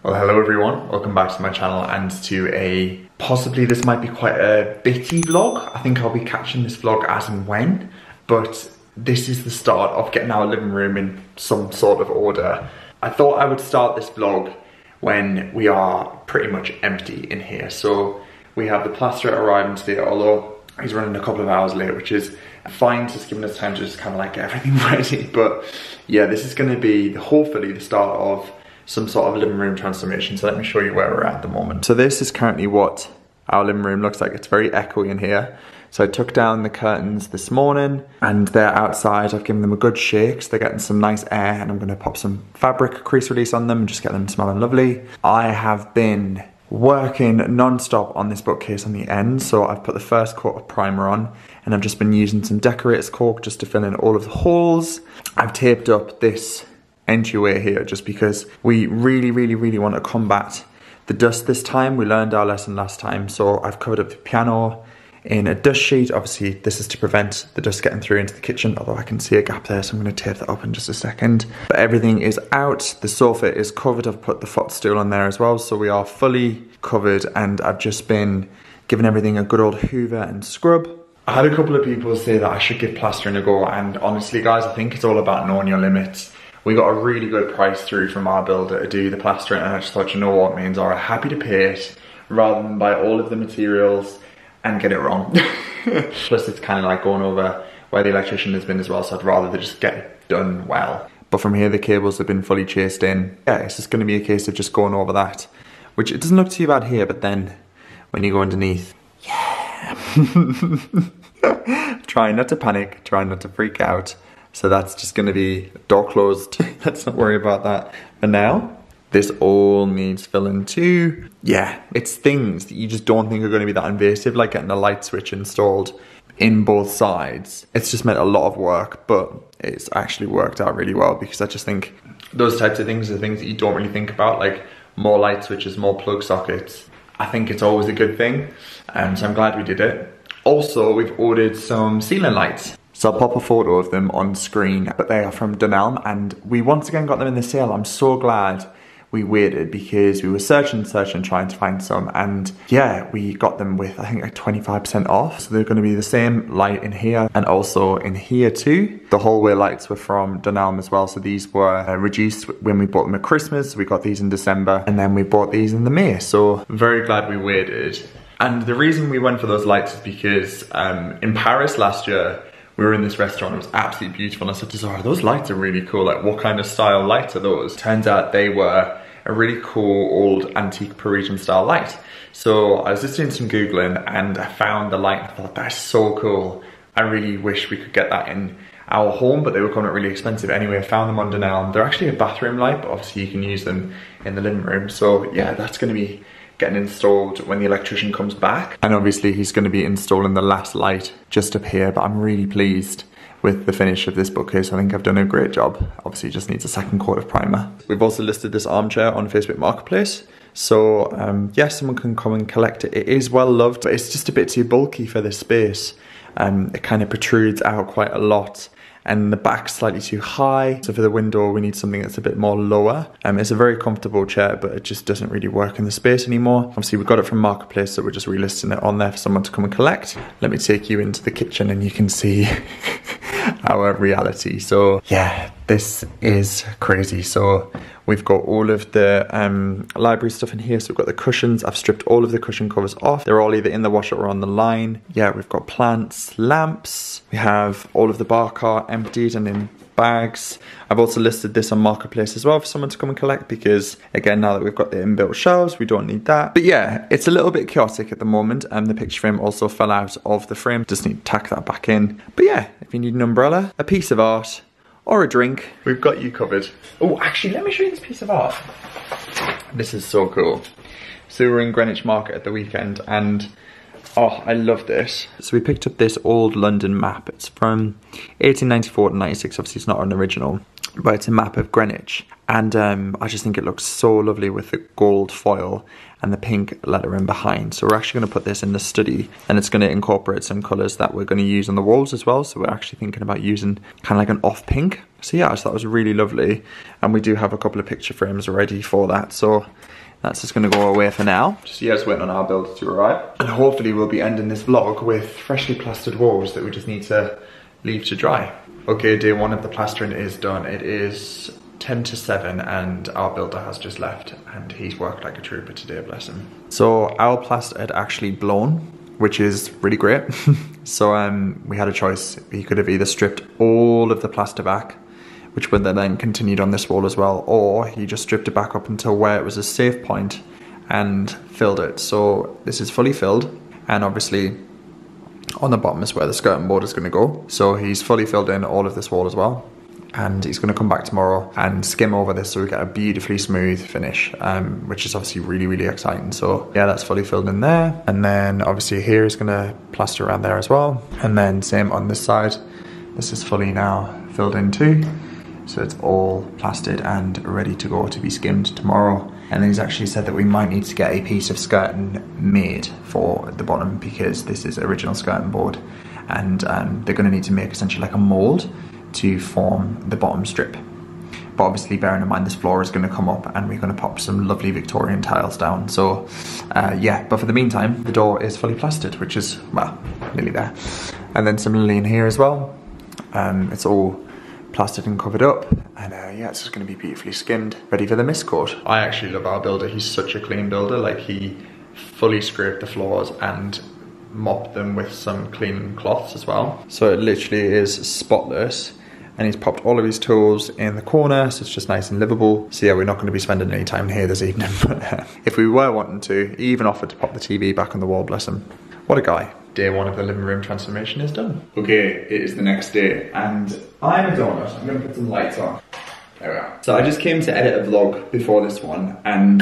Well, hello everyone, welcome back to my channel and to a, possibly this might be quite a bitty vlog. I think I'll be catching this vlog as and when, but this is the start of getting our living room in some sort of order. I thought I would start this vlog when we are pretty much empty in here. So we have the plasterer arriving today, although he's running a couple of hours late, which is fine, just giving us time to just kind of like get everything ready. But yeah, this is going to be hopefully the start of some sort of living room transformation. So let me show you where we're at the moment. So this is currently what our living room looks like. It's very echoey in here. So I took down the curtains this morning and they're outside. I've given them a good shake, so they're getting some nice air, and I'm gonna pop some fabric crease release on them and just get them smelling lovely. I have been working non-stop on this bookcase on the end. So I've put the first coat of primer on and I've just been using some decorator's cork just to fill in all of the holes. I've taped up this entryway here just because we really want to combat the dust this time. We learned our lesson last time, so I've covered up the piano in a dust sheet. Obviously this is to prevent the dust getting through into the kitchen, although I can see a gap there, so I'm going to tape that up in just a second. But everything is out, the sofa is covered. I've put the footstool on there as well, so we are fully covered, and I've just been giving everything a good old hoover and scrub. I had a couple of people say that I should give plastering a go, and honestly guys, I think it's all about knowing your limits. We got a really good price through from our builder to do the plastering, and I just thought, you know what, me and Zara are happy to pay it rather than buy all of the materials and get it wrong. Plus it's kind of like going over where the electrician has been as well, so I'd rather they just get it done well. But from here the cables have been fully chased in. Yeah, it's just going to be a case of just going over that, which it doesn't look too bad here, but then when you go underneath, yeah. Try not to panic, try not to freak out. So that's just going to be door closed. Let's not worry about that for now. This all needs filling too. Yeah, it's things that you just don't think are going to be that invasive, like getting a light switch installed in both sides. It's just meant a lot of work, but it's actually worked out really well, because I just think those types of things are things that you don't really think about, like more light switches, more plug sockets. I think it's always a good thing, so I'm glad we did it. Also, we've ordered some ceiling lights. So I'll pop a photo of them on screen, but they are from Dunelm, and we once again got them in the sale. I'm so glad we waited, because we were searching trying to find some, and yeah, we got them with I think like 25% off. So they're going to be the same light in here and also in here too. The hallway lights were from Dunelm as well, so these were reduced when we bought them at Christmas. We got these in December and then we bought these in the May, so very glad we waited. And the reason we went for those lights is because in Paris last year, we were in this restaurant, it was absolutely beautiful, and I said to Zara, those lights are really cool, like what kind of style lights are those? Turns out they were a really cool old antique Parisian style light. So I was just doing some Googling and I found the light and I thought, that's so cool. I really wish we could get that in our home, but they were coming out really expensive. Anyway, I found them on Dunelm. They're actually a bathroom light, but obviously you can use them in the living room. So yeah, that's gonna be getting installed when the electrician comes back. And obviously he's going to be installing the last light just up here, but I'm really pleased with the finish of this bookcase. I think I've done a great job. Obviously it just needs a second coat of primer. We've also listed this armchair on Facebook Marketplace. So yeah, someone can come and collect it. It is well loved, but it's just a bit too bulky for this space. It kind of protrudes out quite a lot, and the back's slightly too high. So for the window, we need something that's a bit more lower. It's a very comfortable chair, but it just doesn't really work in the space anymore. Obviously, we got it from Marketplace, so we're just relisting it on there for someone to come and collect. Let me take you into the kitchen and you can see our reality. So yeah, this is crazy. So we've got all of the library stuff in here. So we've got the cushions. I've stripped all of the cushion covers off. They're all either in the washer or on the line. Yeah, we've got plants, lamps. We have all of the bar cart emptied and in bags. I've also listed this on Marketplace as well for someone to come and collect, because again, now that we've got the inbuilt shelves, we don't need that. But yeah, it's a little bit chaotic at the moment, and the picture frame also fell out of the frame. Just need to tack that back in. But yeah, if you need an umbrella, a piece of art, or a drink, we've got you covered. Oh, actually, let me show you this piece of art. This is so cool. So we were in Greenwich Market at the weekend, and oh, I love this. So we picked up this old London map. It's from 1894 to 96. Obviously, it's not an original, but it's a map of Greenwich. And I just think it looks so lovely with the gold foil and the pink lettering behind. So we're actually going to put this in the study, and it's going to incorporate some colours that we're going to use on the walls as well. So we're actually thinking about using kind of like an off pink. So yeah, I just thought it was really lovely. And we do have a couple of picture frames ready for that. So That's just gonna go away for now. Just waiting on our builder to arrive. And hopefully we'll be ending this vlog with freshly plastered walls that we just need to leave to dry. Okay, day 1 of the plastering is done. It is 10 to 7 and our builder has just left and he's worked like a trooper today, bless him. So our plaster had actually blown, which is really great. So we had a choice. He could have either stripped all of the plaster back, which would then continued on this wall as well, or he just stripped it back up until where it was a safe point and filled it. So this is fully filled, and obviously on the bottom is where the skirting board is going to go. So he's fully filled in all of this wall as well, and he's going to come back tomorrow and skim over this so we get a beautifully smooth finish, which is obviously really, really exciting. So yeah, that's fully filled in there, and then obviously here is going to plaster around there as well, and then same on this side. This is fully now filled in too. So it's all plastered and ready to go to be skimmed tomorrow. And then he's actually said that we might need to get a piece of skirting made for the bottom, because this is original skirting board, and they're going to need to make essentially like a mould to form the bottom strip. But obviously bearing in mind this floor is going to come up and we're going to pop some lovely Victorian tiles down. So yeah, but for the meantime the door is fully plastered, which is, well, nearly there. And then similarly in here as well, it's all plastered and covered up, and yeah, it's just going to be beautifully skimmed, ready for the mist coat. I actually love our builder. He's such a clean builder. Like, he fully scraped the floors and mopped them with some clean cloths as well, so it literally is spotless. And he's popped all of his tools in the corner, so it's just nice and livable. So yeah, we're not going to be spending any time here this evening, but if we were wanting to, he even offered to pop the TV back on the wall, bless him. What a guy. Day 1 of the living room transformation is done. Okay, it is the next day, and I'm a donut. I'm going to put some lights on. There we are. So I just came to edit a vlog before this one, and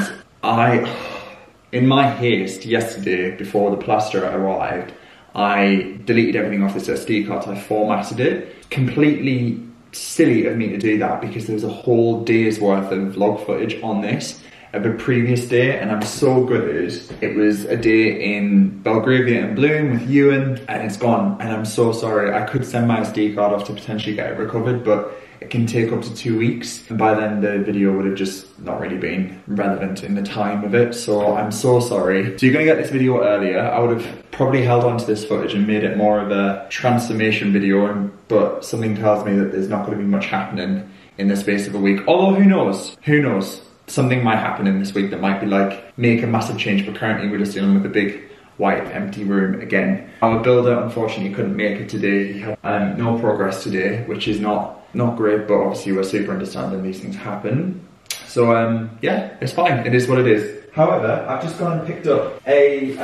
in my haste yesterday, before the plaster arrived, I deleted everything off this SD card. I formatted it. Completely silly of me to do that, because there was a whole day's worth of vlog footage on this of the previous day, and I'm so gutted. It was a day in Belgravia and Bloom with Ewan, and it's gone, and I'm so sorry. I could send my SD card off to potentially get it recovered, but it can take up to 2 weeks, and by then the video would have just not really been relevant in the time of it, so I'm so sorry. So you're gonna get this video earlier. I would have probably held on to this footage and made it more of a transformation video, but something tells me that there's not gonna be much happening in the space of a week. Although who knows? Who knows? Something might happen in this week that might be like, make a massive change, but currently we're just dealing with a big white empty room again. Our builder unfortunately couldn't make it today. He had no progress today, which is not great, but obviously we're super understanding these things happen. So yeah, it's fine, it is what it is. However, I've just gone and picked up a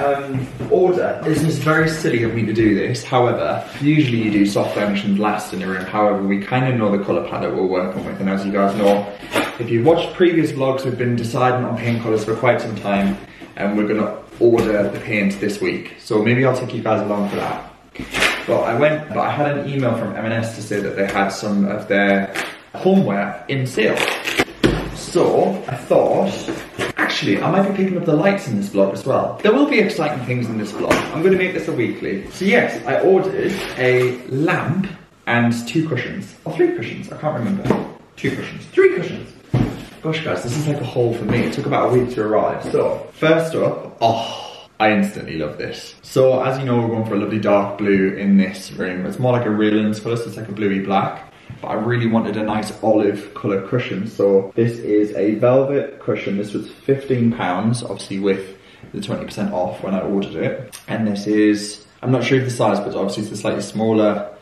order. This is very silly of me to do this. However, usually you do soft furnishings last in a room. However, we kind of know the colour palette we're working with, and as you guys know, if you've watched previous vlogs, we've been deciding on paint colours for quite some time, and we're gonna order the paint this week. So maybe I'll take you guys along for that. But I had an email from M&S to say that they had some of their homeware in sale. So I thought, actually, I might be picking up the lights in this vlog as well. There will be exciting things in this vlog. I'm going to make this a weekly. So yes, I ordered a lamp and 2 cushions. Or 3 cushions, I can't remember. 2 cushions, 3 cushions. Gosh guys, this is like a haul for me. It took about a week to arrive. So, first up, I instantly love this. So as you know, we're going for a lovely dark blue in this room. It's more like a Raylan's colour, so it's like a bluey black. But I really wanted a nice olive colour cushion. So this is a velvet cushion. This was £15, obviously with the 20% off when I ordered it. And this is, I'm not sure of the size, but obviously it's a slightly smaller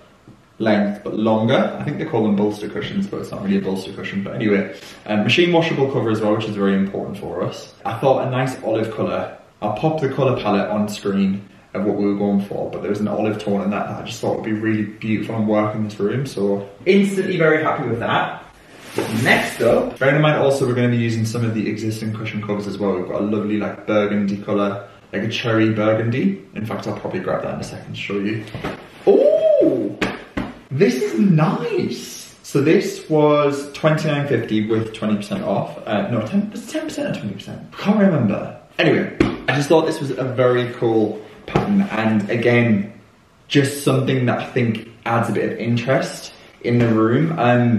length but longer. I think they call them bolster cushions, but it's not really a bolster cushion. But anyway, machine washable cover as well, which is very important for us. I thought a nice olive colour. I'll pop the colour palette on screen of what we were going for, but there's an olive tone in that I just thought would be really beautiful and work in this room, so instantly very happy with that. Next up, bearing in mind also we're going to be using some of the existing cushion covers as well. We've got a lovely like burgundy colour, like a cherry burgundy. In fact, I'll probably grab that in a second to show you. Oh, this is nice. So this was £29.50 with 20% off. No, was it 10% or 20%? I can't remember. Anyway, I just thought this was a very cool pattern, and again, just something that I think adds a bit of interest in the room.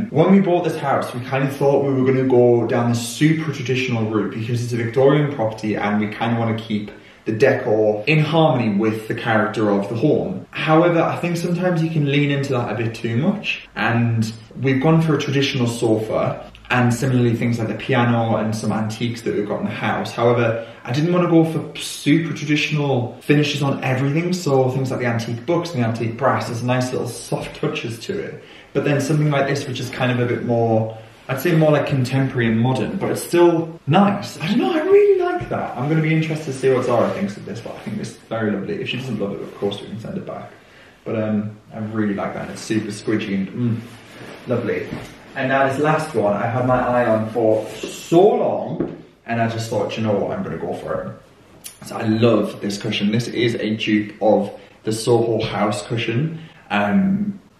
When we bought this house, we kind of thought we were going to go down the super traditional route because it's a Victorian property and we kind of want to keep the decor in harmony with the character of the home. However, I think sometimes you can lean into that a bit too much, and we've gone for a traditional sofa and similarly things like the piano and some antiques that we've got in the house. However, I didn't want to go for super traditional finishes on everything, so things like the antique books and the antique brass, there's nice little soft touches to it. But then something like this, which is kind of a bit more, I'd say more like contemporary and modern, but it's still nice. I don't know, I really like that. I'm going to be interested to see what Zara thinks of this, but I think this is very lovely. If she doesn't love it, of course we can send it back. But I really like that, and it's super squidgy and lovely. And now this last one, I had my eye on for so long, and I just thought, you know what, I'm going to go for it. So I love this cushion. This is a dupe of the Soho House cushion.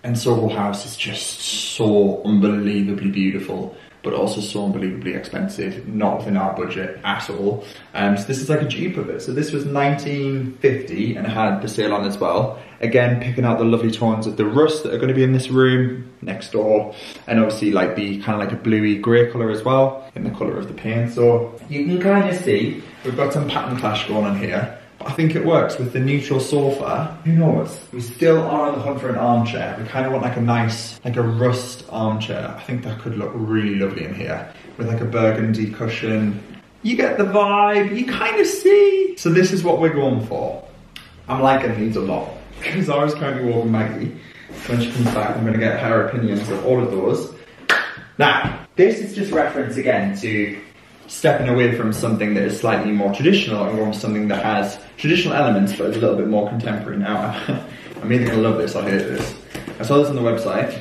And Soho House is just so unbelievably beautiful, but also so unbelievably expensive, not within our budget at all. So this is like a dupe of it. So this was $19.50 and it had the sale on as well. Again, picking out the lovely tones of the rust that are going to be in this room next door, and obviously like the kind of like a bluey grey colour as well in the colour of the paint. So you can kind of see we've got some pattern clash going on here. I think it works with the neutral sofa. Who knows? We still are on the hunt for an armchair. We kind of want like a nice, like a rust armchair. I think that could look really lovely in here with like a burgundy cushion. You get the vibe, you kind of see. So this is what we're going for. I'm liking these a lot because Zara's currently walking Maggie. So when she comes back, I'm going to get her opinions of all of those. Now, this is just reference again to stepping away from something that is slightly more traditional and going to something that has traditional elements but is a little bit more contemporary. Now, I'm either going to love this or hate this. I saw this on the website.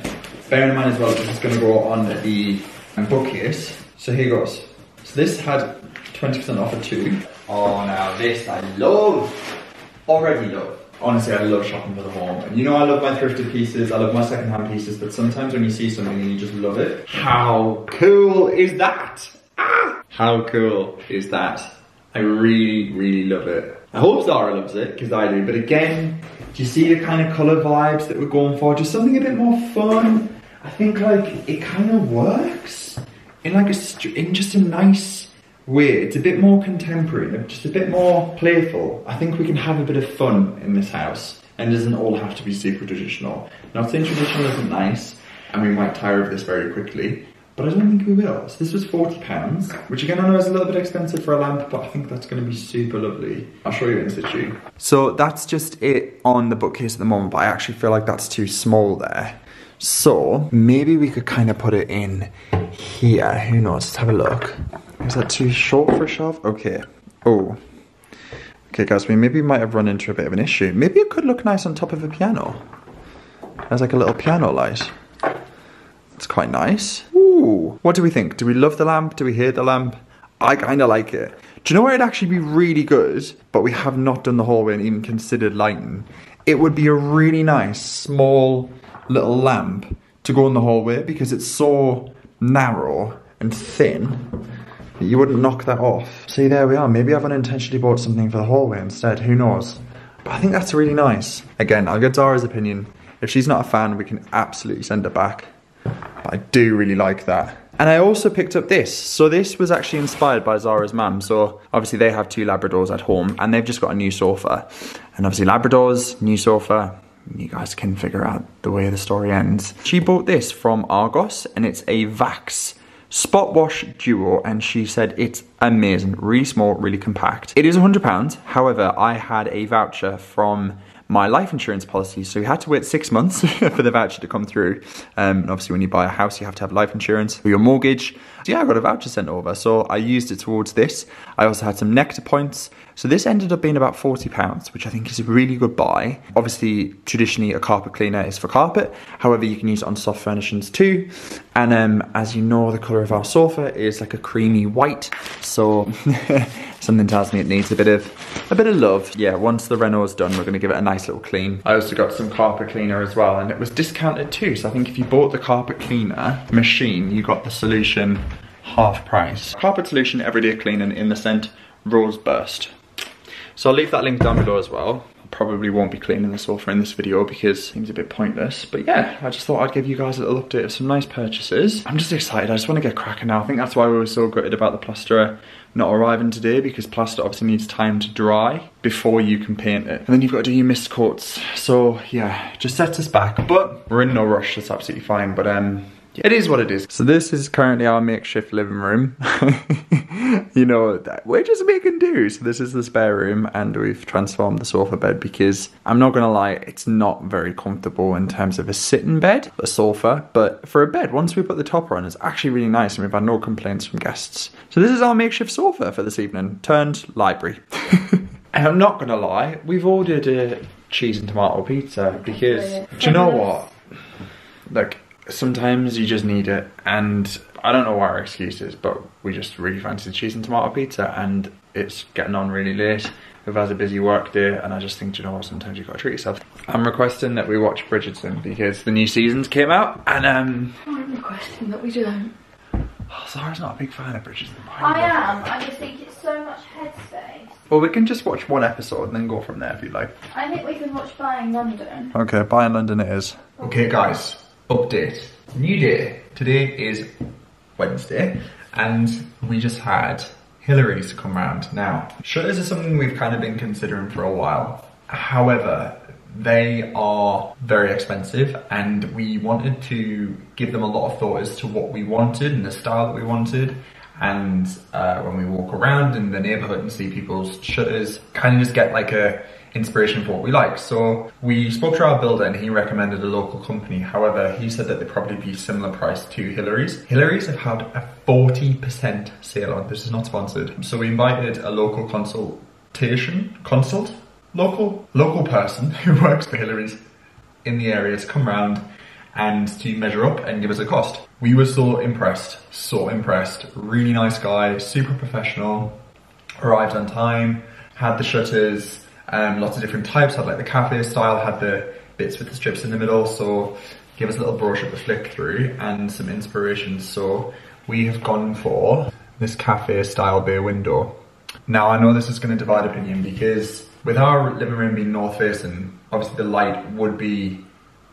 Bear in mind as well, this is going to go on the bookcase. So here goes. So this had 20% off at 2. Oh, now this I love. Already love. Honestly, I love shopping for the home. And you know I love my thrifted pieces, I love my secondhand pieces, but sometimes when you see something and you just love it. How cool is that? How cool is that? I really, really love it. I hope Zara loves it, because I do. But again, do you see the kind of colour vibes that we're going for? Just something a bit more fun. I think like it kind of works in like in just a nice way. It's a bit more contemporary, just a bit more playful. I think we can have a bit of fun in this house, and it doesn't all have to be super traditional. Not saying traditional isn't nice, and we might tire of this very quickly, but I don't think we will. So this was £40, which again I know is a little bit expensive for a lamp, but I think that's going to be super lovely. I'll show you in situ. So that's just it on the bookcase at the moment, but I actually feel like that's too small there. So maybe we could kind of put it in here. Who knows? Let's have a look. Is that too short for a shelf? Okay. Oh. Okay guys, we maybe might have run into a bit of an issue. Maybe it could look nice on top of a piano. There's like a little piano light. It's quite nice. Ooh, what do we think? Do we love the lamp? Do we hate the lamp? I kind of like it. Do you know where it'd actually be really good, but we have not done the hallway and even considered lighting? It would be a really nice, small little lamp to go in the hallway because it's so narrow and thin that you wouldn't knock that off. See, there we are. Maybe I've unintentionally bought something for the hallway instead. Who knows? But I think that's really nice. Again, I'll get Zara's opinion. If she's not a fan, we can absolutely send it back. But I do really like that. And I also picked up this. So this was actually inspired by Zara's mum. So obviously they have 2 Labradors at home and they've just got a new sofa. And obviously Labradors, new sofa, you guys can figure out the way the story ends. She bought this from Argos and it's a Vax Spot Wash Duo, and she said it's amazing, really small, really compact. It is £100. However, I had a voucher from my life insurance policy, so you had to wait 6 months for the voucher to come through. And obviously when you buy a house, you have to have life insurance for your mortgage. So yeah, I got a voucher sent over, so I used it towards this. I also had some Nectar points. So this ended up being about £40, which I think is a really good buy. Obviously, traditionally a carpet cleaner is for carpet. However, you can use it on soft furnishings too. And as you know, the colour of our sofa is like a creamy white. So something tells me it needs a bit of love. Yeah, once the reno's done, we're gonna give it a nice little clean. I also got some carpet cleaner as well, and it was discounted too. So I think if you bought the carpet cleaner machine, you got the solution half price. Carpet Solution Everyday Cleaning in the scent Rose Burst. So I'll leave that link down below as well. probably won't be cleaning the sofa in this video because it seems a bit pointless. But yeah, I just thought I'd give you guys a little update of some nice purchases. I'm just excited, I just want to get cracking now. I think that's why we were so gutted about the plasterer not arriving today, because plaster obviously needs time to dry before you can paint it. And then you've got to do your mist coats. So yeah, just sets us back, but we're in no rush, that's absolutely fine. But it is what it is. So this is currently our makeshift living room. You know, we're just making do. So this is the spare room, and we've transformed the sofa bed because I'm not gonna lie, it's not very comfortable in terms of a sitting bed, a sofa, but for a bed, once we put the topper on, it's actually really nice, and we've had no complaints from guests. So this is our makeshift sofa for this evening, turned library. And I'm not gonna lie, we've ordered a cheese and tomato pizza because, do you know what? Like, sometimes you just need it, and I don't know what our excuse is, but we just really fancy cheese and tomato pizza, and it's getting on really late. We've had a busy work day, and I just think, you know what, sometimes you've got to treat yourself. I'm requesting that we watch Bridgerton because the new seasons came out, and I'm requesting that we don't. Oh, Zara's not a big fan of Bridgerton. I am, I just think it's so much headspace. Well, we can just watch one episode and then go from there if you like. I think we can watch Buying London. Okay, Buying London it is. Okay guys, update. New day. Today is Wednesday, and we just had Hillary's come round. Now, shutters are something we've kind of been considering for a while. However, they are very expensive, and we wanted to give them a lot of thought as to what we wanted and the style that we wanted. And when we walk around in the neighborhood and see people's shutters, kind of just get like a inspiration for what we like. So we spoke to our builder, and he recommended a local company. However, he said that they'd probably be similar price to Hillary's. Hillary's have had a 40% sale on. This is not sponsored. So we invited a local local person who works for Hillary's in the area to come round and to measure up and give us a cost. We were so impressed. Really nice guy, super professional, arrived on time, had the shutters, lots of different types, had like the cafe style, had the bits with the strips in the middle, so give us a little brochure to flick through and some inspiration. So we have gone for this cafe style bay window. Now I know this is going to divide opinion, because with our living room being north facing, obviously the light would be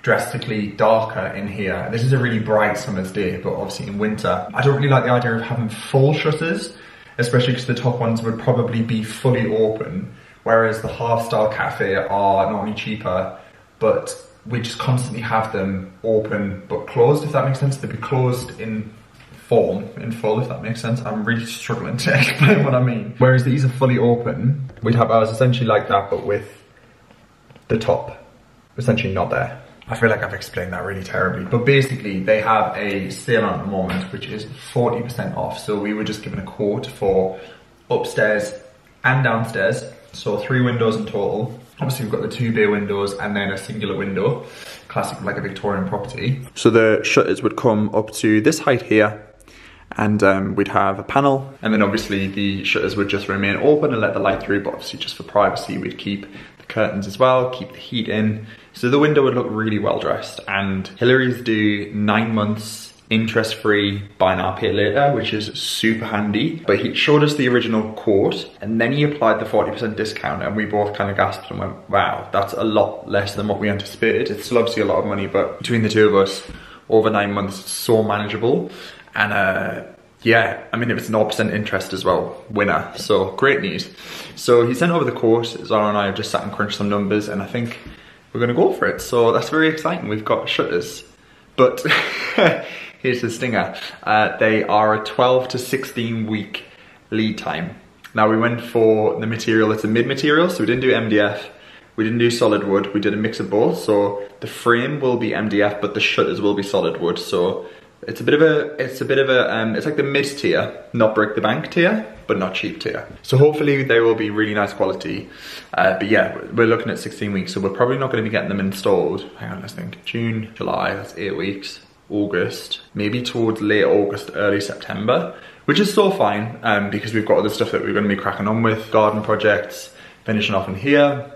drastically darker in here. This is a really bright summer's day, but obviously in winter, I don't really like the idea of having full shutters, especially because the top ones would probably be fully open. Whereas the half-style cafe are not only cheaper, but we just constantly have them open but closed, if that makes sense. They'd be closed in full, if that makes sense. I'm really struggling to explain what I mean. Whereas these are fully open, we'd have ours essentially like that, but with the top essentially not there. I feel like I've explained that really terribly, but basically they have a sale on at the moment, which is 40% off. So we were just given a quote for upstairs and downstairs. So 3 windows in total. Obviously we've got the 2 bay windows and then a singular window, classic like a Victorian property. So the shutters would come up to this height here, and we'd have a panel, and then obviously the shutters would just remain open and let the light through, but obviously just for privacy we'd keep the curtains as well, keep the heat in. So the window would look really well dressed, and Hillary's do 9 months interest-free buy now pay later, which is super handy. But he showed us the original quote, and then he applied the 40% discount, and we both kind of gasped and went, wow, that's a lot less than what we anticipated. It's still obviously a lot of money, but between the two of us, over 9 months, it's so manageable. And yeah, I mean, if it's 0% interest as well, winner. So great news. So he sent over the quote. Zara and I have just sat and crunched some numbers, and I think we're gonna go for it. So that's very exciting. We've got shutters, but here's the stinger. They are a 12 to 16 week lead time. Now we went for the material, it's a mid material, so we didn't do MDF, we didn't do solid wood, we did a mix of both. So the frame will be MDF, but the shutters will be solid wood. So it's like the mid tier, not break the bank tier, but not cheap tier. So hopefully they will be really nice quality. But yeah, we're looking at 16 weeks, so we're probably not going to be getting them installed. Hang on, let's think. June, July, that's 8 weeks. August, maybe towards late August, early September, which is so fine, because we've got other stuff that we're going to be cracking on with, garden projects, finishing off in here,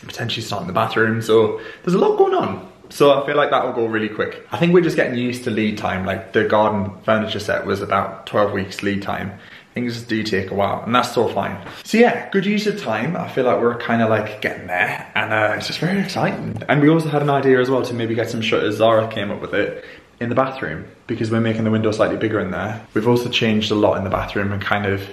potentially starting the bathroom. So there's a lot going on. So I feel like that will go really quick. I think we're just getting used to lead time. Like the garden furniture set was about 12 weeks lead time. things just do take a while, and that's so fine. So yeah, good use of time. I feel like we're kind of like getting there, and it's just very exciting. And we also had an idea as well to maybe get some shutters. Zara came up with it in the bathroom, because we're making the window slightly bigger in there. We've also changed a lot in the bathroom and kind of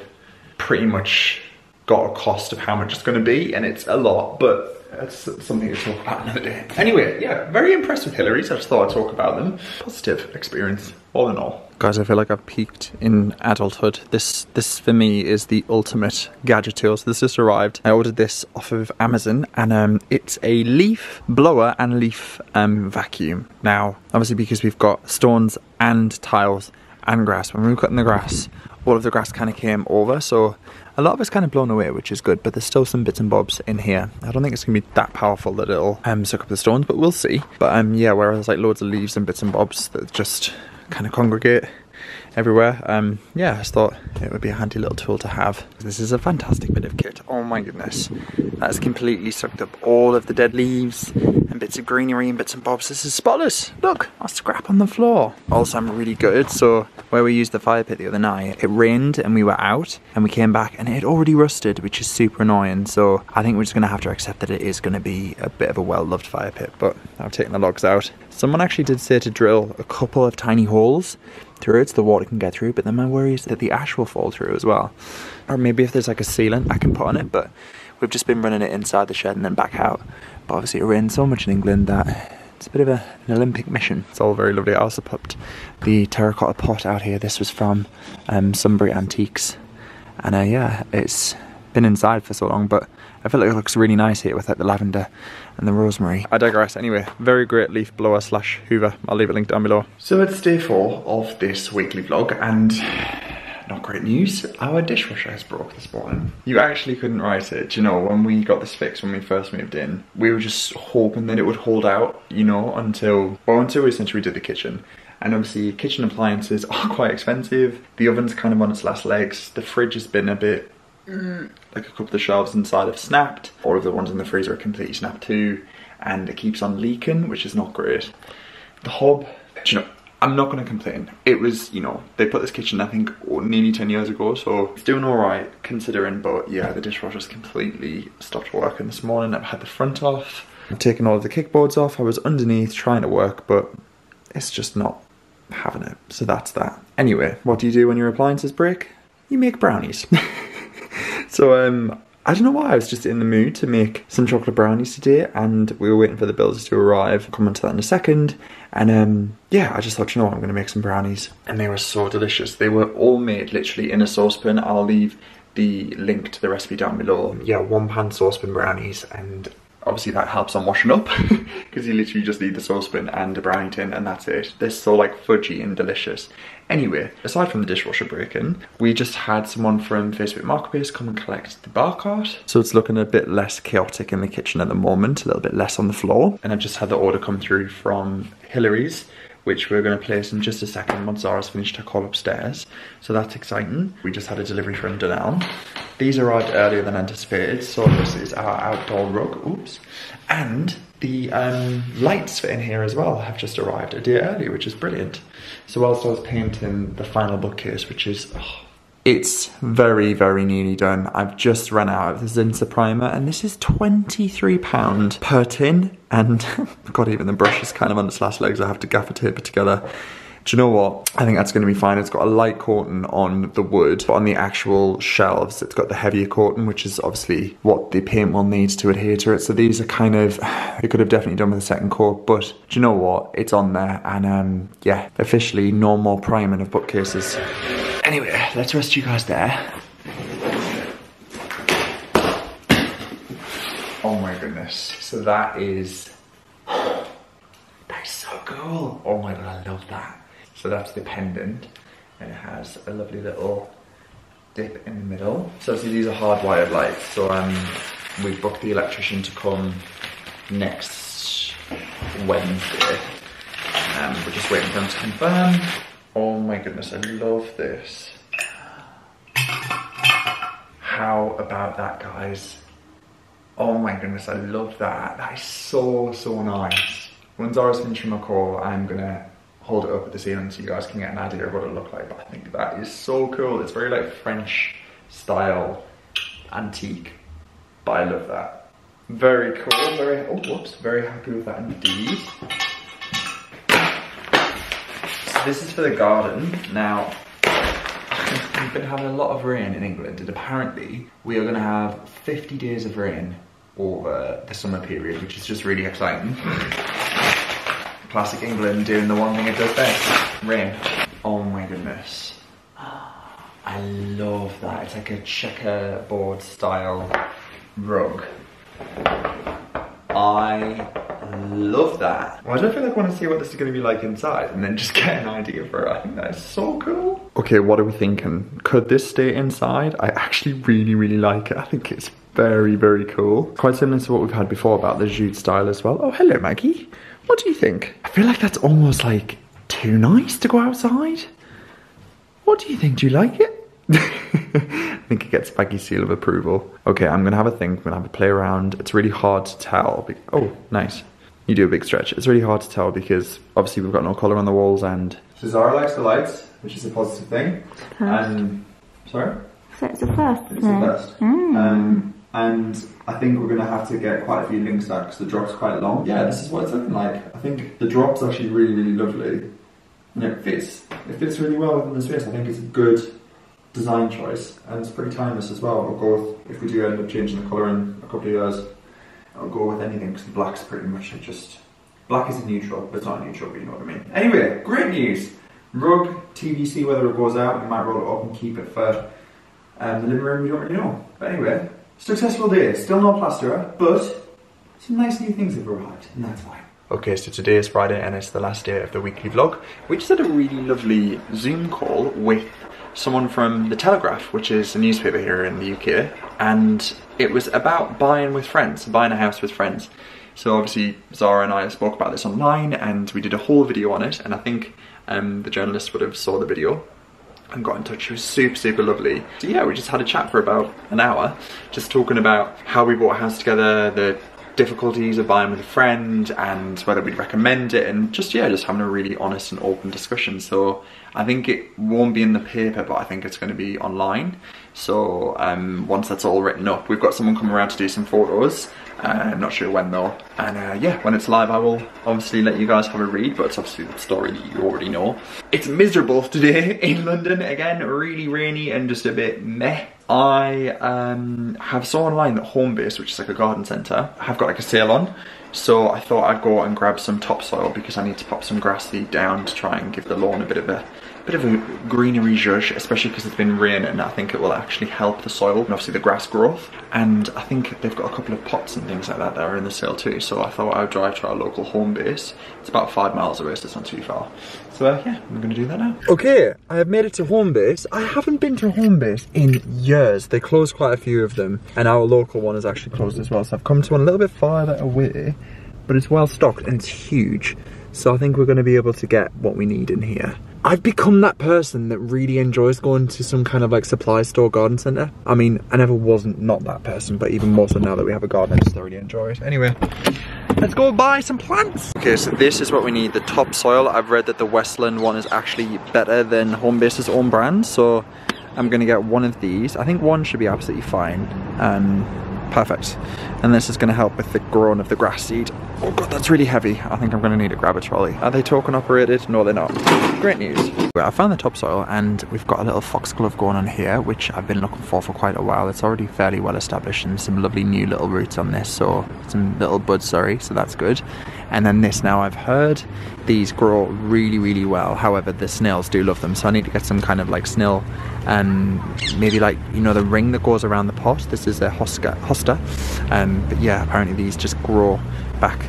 pretty much got a cost of how much it's going to be, and it's a lot, but that's something to talk about another day. Anyway, yeah, very impressed with Hillary's. I just thought I'd talk about them. Positive experience, all in all. Guys, I feel like I've peaked in adulthood. This for me is the ultimate gadget tool. So this just arrived. I ordered this off of Amazon, and it's a leaf blower and leaf vacuum. Now, obviously because we've got stones and tiles and grass, when we were cutting the grass, all of the grass kind of came over, so a lot of it's kind of blown away, which is good, but there's still some bits and bobs in here. I don't think it's gonna be that powerful that it'll suck up the stones, but we'll see. But yeah, whereas like loads of leaves and bits and bobs that just kind of congregate everywhere, yeah, I just thought it would be a handy little tool to have. This is a fantastic bit of kit. Oh my goodness, that's completely sucked up all of the dead leaves and bits of greenery and bits and bobs. This is spotless. Look, a scrap on the floor. Also, I'm really good. So where we used the fire pit the other night, it rained and we were out, and we came back and it had already rusted, which is super annoying. So I think we're just gonna have to accept that it is gonna be a bit of a well-loved fire pit, but I've taken the logs out. Someone actually did say to drill a couple of tiny holes through it so the water can get through, but then my worry is that the ash will fall through as well. Or maybe if there's like a sealant I can put on it, but we've just been running it inside the shed and then back out. But obviously it rains so much in England that it's a bit of an Olympic mission. It's all very lovely. I also popped the terracotta pot out here. This was from Sunbury Antiques, and yeah, it's been inside for so long, but I feel like it looks really nice here with like the lavender and the rosemary. I digress. Anyway, very great leaf blower slash hoover. I'll leave a link down below. So it's day 4 of this weekly vlog, and not great news. Our dishwasher has broke this morning. You actually couldn't write it. You know, when we got this fixed when we first moved in, we were just hoping that it would hold out, you know, until we essentially did the kitchen. And obviously kitchen appliances are quite expensive. The oven's kind of on its last legs. The fridge has been a bit like a couple of the shelves inside have snapped. All of the ones in the freezer are completely snapped too, and it keeps on leaking, which is not great. The hob, you know, I'm not going to complain. It was, you know, they put this kitchen I think nearly 10 years ago, so it's doing alright considering, but yeah, the dishwasher's completely stopped working this morning. I've had the front off, I've taken all of the kickboards off. I was underneath trying to work, but it's just not having it, so that's that. Anyway, what do you do when your appliances break? You make brownies. So I don't know why, I was just in the mood to make some chocolate brownies today, and we were waiting for the builders to arrive. I'll come on to that in a second. And yeah, I just thought, you know what, I'm gonna make some brownies. And they were so delicious. They were all made literally in a saucepan. I'll leave the link to the recipe down below. Yeah, 1-pan saucepan brownies, and obviously that helps on washing up because you literally just need the saucepan and a brownie tin and that's it. They're so like fudgy and delicious. Anyway, aside from the dishwasher breaking, we just had someone from Facebook Marketplace come and collect the bar cart. So it's looking a bit less chaotic in the kitchen at the moment, a little bit less on the floor. And I just had the order come through from Hillary's, which we're going to place in just a second once Zara's finished her call upstairs. So that's exciting. We just had a delivery from Dunelm. These arrived earlier than anticipated, so this is our outdoor rug, oops. And the lights for in here as well have just arrived a day early, which is brilliant. So whilst I was painting the final bookcase, which is, it's very, very nearly done. I've just run out of the Zinser primer, and this is £23 per tin. And God, even the brush is kind of on its last legs. I have to gaffer tape it together. Do you know what? I think that's going to be fine. It's got a light coating on the wood, but on the actual shelves, it's got the heavier coating, which is obviously what the paint will need to adhere to it. So these are kind of, they could have definitely done with a second coat, but do you know what? It's on there, and yeah, officially no more priming of bookcases. Anyway, let's rest you guys there. Oh my goodness. So that is so cool. Oh my god, I love that. So that's the pendant, and it has a lovely little dip in the middle. So see, these are hardwired lights. So we booked the electrician to come next Wednesday. We're just waiting for him to confirm. Oh my goodness, I love this. How about that, guys? Oh my goodness, I love that. That is so, so nice. When Zara's finished my call, I'm gonna hold it up at the ceiling so you guys can get an idea of what it looked like. But I think that is so cool. It's very like French style, antique, but I love that. Very cool, very happy with that indeed. So this is for the garden. Now, we've been having a lot of rain in England, and apparently we are gonna have 50 days of rain over the summer period, which is just really exciting. Classic England doing the one thing it does best, rain. Oh my goodness. I love that. It's like a checkerboard style rug. I love that. Why do I feel like I want to see what this is going to be like inside and then just get an idea for it? I think that is so cool. Okay, what are we thinking? Could this stay inside? I actually really like it. I think it's very cool. Quite similar to what we've had before about the jute style as well. Oh, hello Maggie. What do you think? I feel like that's almost like too nice to go outside. What do you think? Do you like it? I think it gets Maggie's seal of approval. Okay, I'm gonna have a think. I'm gonna have a play around. It's really hard to tell. Oh, nice. You do a big stretch. It's really hard to tell because obviously we've got no colour on the walls and... So Zara likes the lights, which is a positive thing. And... Sorry? So it's a first. It's a first. And I think we're gonna have to get quite a few links out because the drop's quite long. Yeah, this is what it's looking like. I think the drop's actually really lovely. And it fits really well within the space. I think it's a good design choice, and it's pretty timeless as well. I'll go with, if we do end up changing the colour in a couple of years, I'll go with anything because the black's pretty much just... Black is a neutral, but it's not a neutral, but you know what I mean. Anyway, great news! Rug, TBC, whether it goes out, we might roll it up and keep it for the living room, we don't really know. But anyway, successful day. Still no plasterer, but some nice new things have arrived, and that's why. Okay, so today is Friday and it's the last day of the weekly vlog. We just had a really lovely Zoom call with someone from the Telegraph, which is a newspaper here in the UK, and it was about buying a house with friends. So obviously Zara and I spoke about this online and we did a whole video on it, and I think the journalist would have saw the video and got in touch. She was super lovely. So yeah, we just had a chat for about an hour, just talking about how we bought a house together, the difficulties of buying with a friend and whether we'd recommend it, and just having a really honest and open discussion. So I think it won't be in the paper, but I think it's going to be online. So once that's all written up, we've got someone coming around to do some photos. I'm not sure when though, and yeah, when it's live I will obviously let you guys have a read, but it's obviously the story that you already know. It's miserable today in London again, really rainy and just a bit meh. I have saw online that Homebase, which is like a garden centre, have got like a sale on, so I thought I'd go and grab some topsoil because I need to pop some grass seed down to try and give the lawn a bit of a greenery zhuzh, especially because it's been raining, and I think it will actually help the soil and obviously the grass growth. And I think they've got a couple of pots and things like that that are in the sale too, so I thought I would drive to our local Homebase. It's about 5 miles away, so it's not too far. So yeah, I'm gonna do that now. Okay, I have made it to Homebase. I haven't been to Homebase in years. They closed quite a few of them, and our local one is actually closed as well, so I've come to one a little bit farther away, but it's well stocked and it's huge. So I think we're gonna be able to get what we need in here. I've become that person that really enjoys going to some kind of like supply store garden centre. I mean, I never wasn't not that person, but even more so now that we have a garden, I just thoroughly enjoy it. Anyway, let's go buy some plants. Okay, so this is what we need, the topsoil. I've read that the Westland one is actually better than Homebase's own brand, so I'm gonna get one of these. I think one should be absolutely fine. Perfect. And this is going to help with the growing of the grass seed. Oh god, that's really heavy. I think I'm going to need to grab a trolley. Are they token operated? No, they're not. Great news. Well, I found the topsoil and we've got a little foxglove going on here, which I've been looking for quite a while. It's already fairly well established and some lovely new little roots on this, so some little buds, sorry, so that's good. And then this, now I've heard these grow really well. However, the snails do love them, so I need to get some kind of like snail, maybe like, you know, the ring that goes around the pot. This is a hosta. But yeah, apparently these just grow back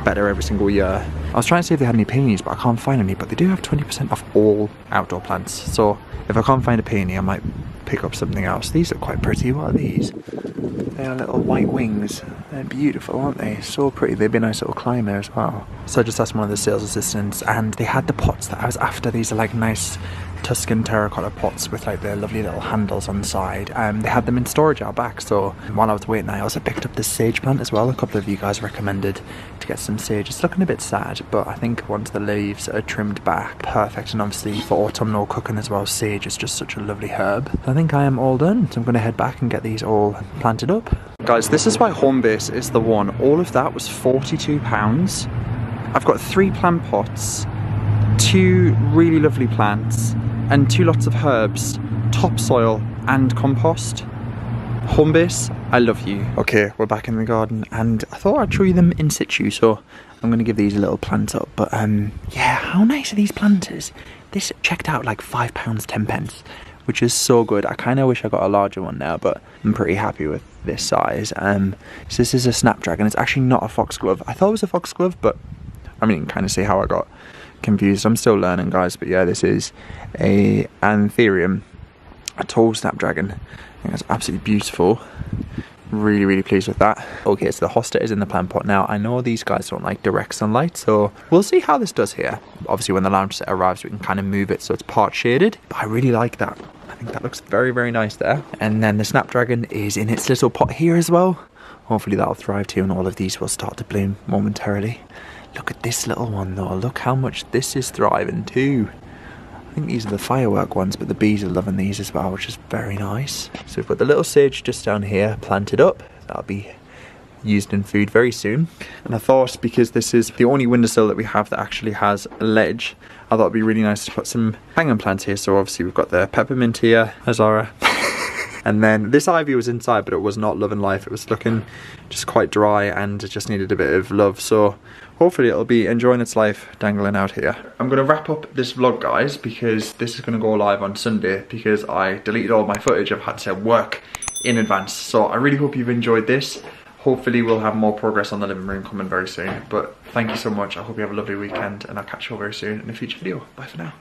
better every single year. I was trying to see if they had any peonies, but I can't find any, but they do have 20% off all outdoor plants. So if I can't find a peony, I might pick up something else. These are quite pretty. What are these? They are little white wings. They're beautiful, aren't they? So pretty. They'd be a nice little climber as well. So I just asked one of the sales assistants and they had the pots that I was after. These are like nice Tuscan terracotta pots with like the lovely little handles on the side. They had them in storage out back, so while I was waiting I also picked up this sage plant as well. A couple of you guys recommended to get some sage. It's looking a bit sad, but I think once the leaves are trimmed back, perfect. And obviously for autumnal cooking as well, sage is just such a lovely herb. I think I am all done, so I'm going to head back and get these all planted up. Guys, this is why home base is the one. All of that was £42. I've got 3 plant pots, 2 really lovely plants, and 2 lots of herbs, topsoil and compost. Home base, I love you. Okay, we're back in the garden, and I thought I'd show you them in situ, so I'm gonna give these a little plant up. But yeah, how nice are these planters? This checked out like £5, 10p, which is so good. I kind of wish I got a larger one now, but I'm pretty happy with this size. So this is a snapdragon. It's actually not a foxglove. I thought it was a foxglove, but I mean, you can kind of see how I got confused. I'm still learning, guys, but yeah, this is a anthurium, a tall snapdragon. I think that's absolutely beautiful. Really, really pleased with that. Okay, so the hosta is in the plant pot now. I know these guys don't like direct sunlight, so we'll see how this does here. Obviously, when the lounge set arrives, we can kind of move it so it's part shaded, but I really like that. I think that looks very, very nice there. And then the snapdragon is in its little pot here as well. Hopefully that'll thrive too, and all of these will start to bloom momentarily. Look at this little one though, look how much this is thriving too. I think these are the firework ones, but the bees are loving these as well, which is very nice. So we've got the little sage just down here planted up. That'll be used in food very soon. And I thought, because this is the only windowsill that we have that actually has a ledge, I thought it'd be really nice to put some hanging plants here. So obviously we've got the peppermint here, Azara. And then this ivy was inside, but it was not loving life. It was looking just quite dry and it just needed a bit of love. So hopefully it'll be enjoying its life dangling out here. I'm going to wrap up this vlog, guys, because this is going to go live on Sunday, because I deleted all my footage. I've had to work in advance. So I really hope you've enjoyed this. Hopefully we'll have more progress on the living room coming very soon. But thank you so much. I hope you have a lovely weekend, and I'll catch you all very soon in a future video. Bye for now.